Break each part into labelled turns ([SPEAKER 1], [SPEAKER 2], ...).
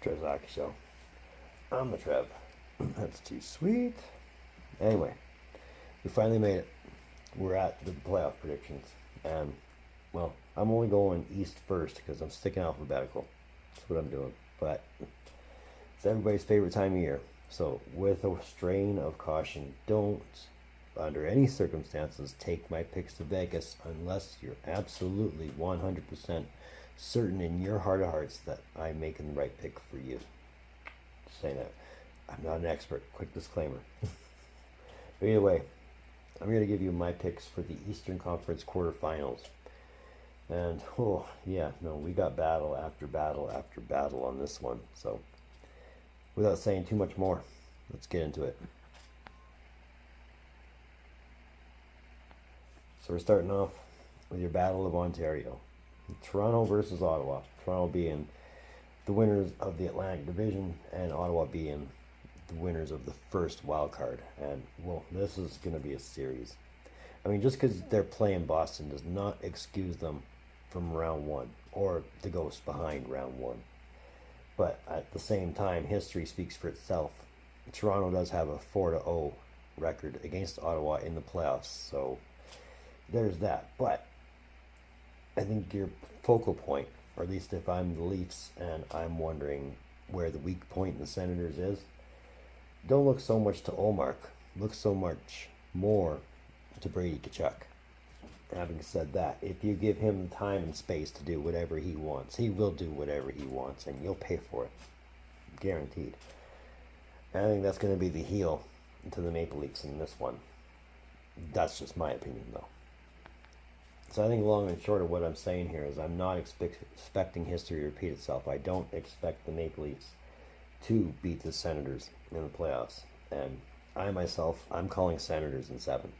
[SPEAKER 1] Trezaki Show. I'm the Trev. That's too sweet. Anyway, we finally made it. We're at the playoff predictions. And, well, I'm only going east first because I'm sticking alphabetical. That's what I'm doing. But it's everybody's favorite time of year. So, with a strain of caution, don't, under any circumstances, take my picks to Vegas unless you're absolutely 100% certain in your heart of hearts that I'm making the right pick for you. Just saying that. I'm not an expert. Quick disclaimer. But either way, I'm going to give you my picks for the Eastern Conference QuarterFinals. And, oh, yeah, no, we got battle after battle after battle on this one. So, without saying too much more, let's get into it. So we're starting off with your Battle of Ontario. Toronto versus Ottawa. Toronto being the winners of the Atlantic Division and Ottawa being the winners of the first wild card. And, well, this is going to be a series. I mean, just because they're playing Boston does not excuse them from round one or the ghost behind round one. But at the same time, history speaks for itself. Toronto does have a 4-0 record against Ottawa in the playoffs, so there's that. But I think your focal point, or at least if I'm the Leafs and I'm wondering where the weak point in the Senators is, don't look so much to Olmark. Look so much more to Brady Tkachuk. Having said that, if you give him time and space to do whatever he wants, he will do whatever he wants, and you'll pay for it. Guaranteed. And I think that's going to be the heel to the Maple Leafs in this one. That's just my opinion, though. So I think long and short of what I'm saying here is I'm not expecting history to repeat itself. I don't expect the Maple Leafs to beat the Senators in the playoffs. And I'm calling Senators in 7.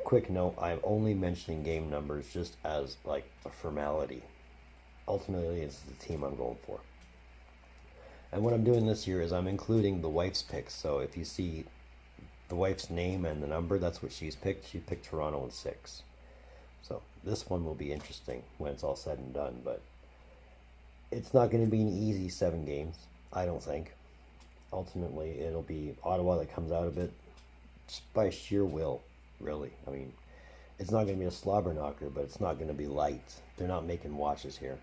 [SPEAKER 1] Quick note, I'm only mentioning game numbers just as like a formality. Ultimately, it's the team I'm going for. And what I'm doing this year is I'm including the wife's picks. So if you see the wife's name and the number, that's what she's picked. She picked Toronto in 6. So this one will be interesting when it's all said and done. But it's not going to be an easy 7 games, I don't think. Ultimately, it'll be Ottawa that comes out of it just by sheer will. Really, I mean, it's not going to be a slobber knocker, but it's not going to be light. They're not making watches here.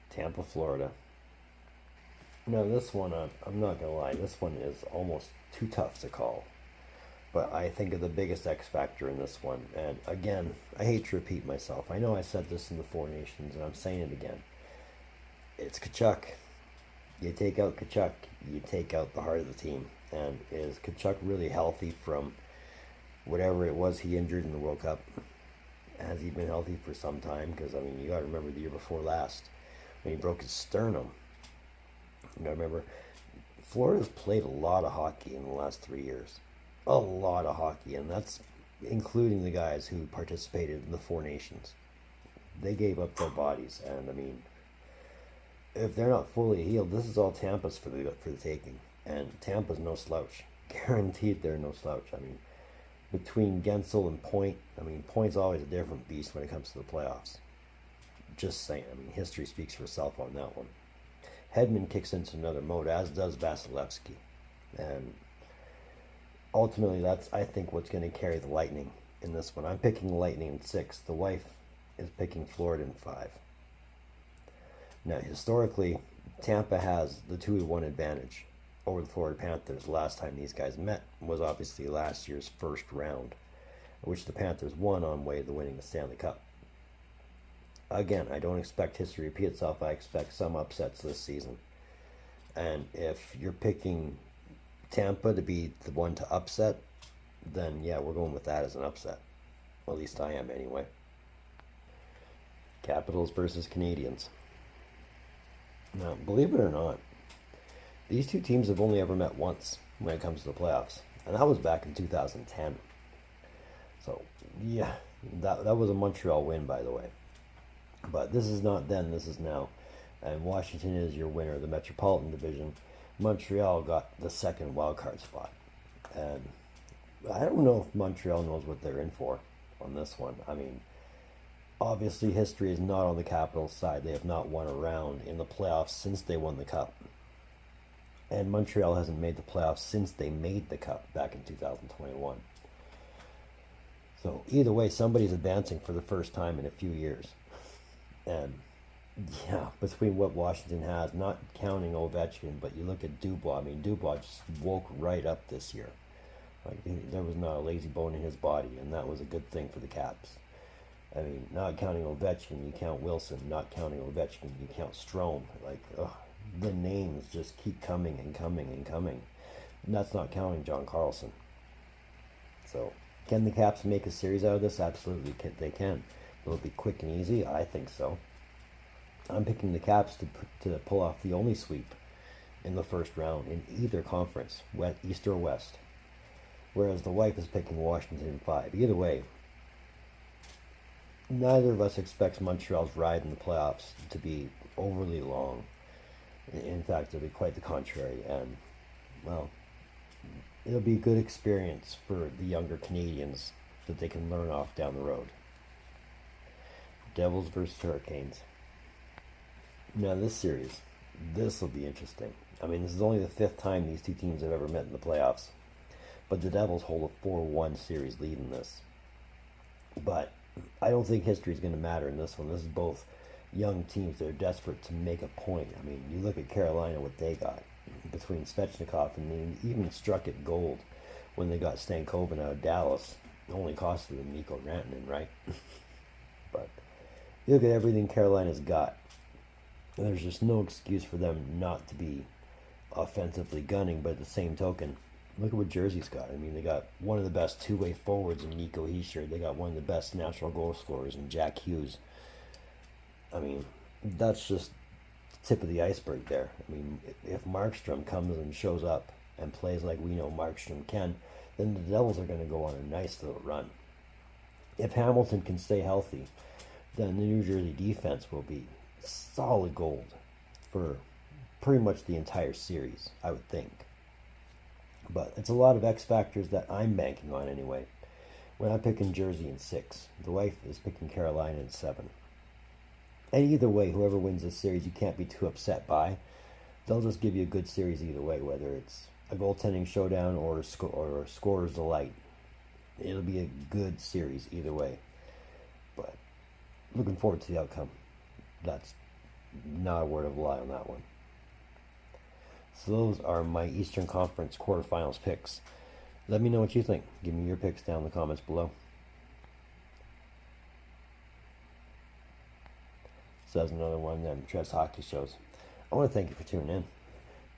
[SPEAKER 1] Tampa, Florida. Now this one, I'm not going to lie, this one is almost too tough to call. But I think of the biggest X factor in this one. And again, I hate to repeat myself. I know I said this in the Four Nations, and I'm saying it again. It's Tkachuk. You take out Tkachuk, you take out the heart of the team. And is Tkachuk really healthy from whatever it was he injured in the World Cup? Has he been healthy for some time? Because, I mean, you got to remember the year before last when he broke his sternum. You got to remember, Florida's played a lot of hockey in the last 3 years. A lot of hockey, and that's including the guys who participated in the Four Nations. They gave up their bodies, and, I mean, if they're not fully healed, this is all Tampa's for the taking. And Tampa's no slouch. Guaranteed they're no slouch. I mean, between Gensel and Point, I mean, Point's always a different beast when it comes to the playoffs. Just saying. I mean, history speaks for itself on that one. Hedman kicks into another mode, as does Vasilevsky. And ultimately, that's, I think, what's going to carry the Lightning in this one. I'm picking Lightning in 6. The wife is picking Florida in 5. Now, historically, Tampa has the 2-1 advantage over the Florida Panthers. Last time these guys met was obviously last year's first round, which the Panthers won on way to winning the Stanley Cup. Again, I don't expect history to repeat itself. I expect some upsets this season. And if you're picking Tampa to be the one to upset, then yeah, we're going with that as an upset. Well, at least I am anyway. Capitals versus Canadiens. Now, believe it or not, these two teams have only ever met once when it comes to the playoffs, and that was back in 2010. So, yeah, that was a Montreal win, by the way. But this is not then, this is now. And Washington is your winner of the Metropolitan Division. Montreal got the second wildcard spot. And I don't know if Montreal knows what they're in for on this one. I mean, Obviously, history is not on the Capitals' side. They have not won a round in the playoffs since they won the Cup. And Montreal hasn't made the playoffs since they made the Cup back in 2021. So either way, somebody's advancing for the first time in a few years. And yeah, between what Washington has, not counting Ovechkin, but you look at Dubois. I mean, Dubois just woke right up this year. Like, there was not a lazy bone in his body, and that was a good thing for the Caps. I mean, not counting Ovechkin, you count Wilson. Not counting Ovechkin, you count Strome. Like, the names just keep coming and coming and coming. And that's not counting John Carlson. So, can the Caps make a series out of this? Absolutely, they can. Will it be quick and easy? I think so. I'm picking the Caps to pull off the only sweep in the first round in either conference, East or West. Whereas the wife is picking Washington in 5. Either way, neither of us expects Montreal's ride in the playoffs to be overly long. In fact, it'll be quite the contrary. And, well, it'll be a good experience for the younger Canadians that they can learn off down the road. Devils versus Hurricanes. Now, this series, this will be interesting. I mean, this is only the 5th time these two teams have ever met in the playoffs. But the Devils hold a 4-1 series lead in this. But I don't think history is going to matter in this one. This is both young teams that are desperate to make a point. I mean, you look at Carolina, what they got between Svechnikov, and they even struck it gold when they got Stankoven out of Dallas. It only costed them Mikko Rantanen, right? But you look at everything Carolina's got. And there's just no excuse for them not to be offensively gunning, but at the same token, look at what Jersey's got. I mean, they got one of the best two-way forwards in Nico Hischier. They got one of the best natural goal scorers in Jack Hughes. I mean, that's just the tip of the iceberg there. I mean, if Markstrom comes and shows up and plays like we know Markstrom can, then the Devils are going to go on a nice little run. If Hamilton can stay healthy, then the New Jersey defense will be solid gold for pretty much the entire series, I would think. But it's a lot of X factors that I'm banking on anyway. When I'm picking Jersey in 6, the wife is picking Carolina in 7. And either way, whoever wins this series, you can't be too upset by. They'll just give you a good series either way, whether it's a goaltending showdown or a scorer's delight. It'll be a good series either way. But looking forward to the outcome. That's not a word of a lie on that one. So those are my Eastern Conference QuarterFinals picks. Let me know what you think. Give me your picks down in the comments below. So that's another one of them Trev's Hockey shows. I want to thank you for tuning in.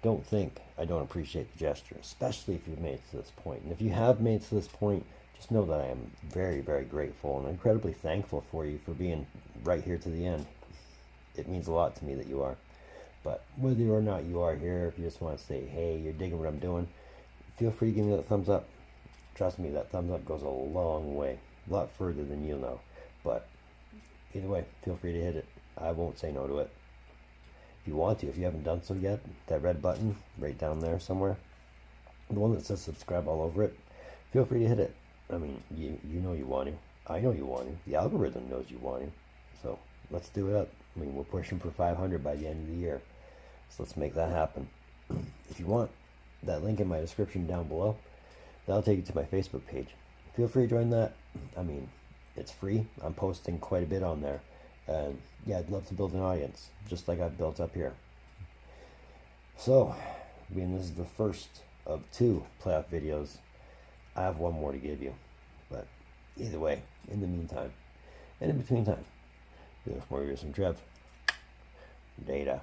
[SPEAKER 1] Don't think I don't appreciate the gesture, especially if you've made it to this point. And if you have made it to this point, just know that I am very, very grateful and incredibly thankful for you for being right here to the end. It means a lot to me that you are. But whether or not you are here, if you just want to say, hey, you're digging what I'm doing, feel free to give me that thumbs up. Trust me, that thumbs up goes a long way. A lot further than you'll know. But either way, feel free to hit it. I won't say no to it. If you want to, if you haven't done so yet, that red button right down there somewhere, the one that says subscribe all over it, feel free to hit it. I mean, you know you want to. I know you want to. The algorithm knows you want to. So let's do it up. I mean, we're pushing for 500 by the end of the year. So let's make that happen. If you want, that link in my description down below, that'll take you to my Facebook page. Feel free to join that. I mean, it's free. I'm posting quite a bit on there. And yeah, I'd love to build an audience, just like I've built up here. So, being this is the first of 2 playoff videos, I have one more to give you. But either way, in the meantime, and in between time, there's more videos from Trev. Data.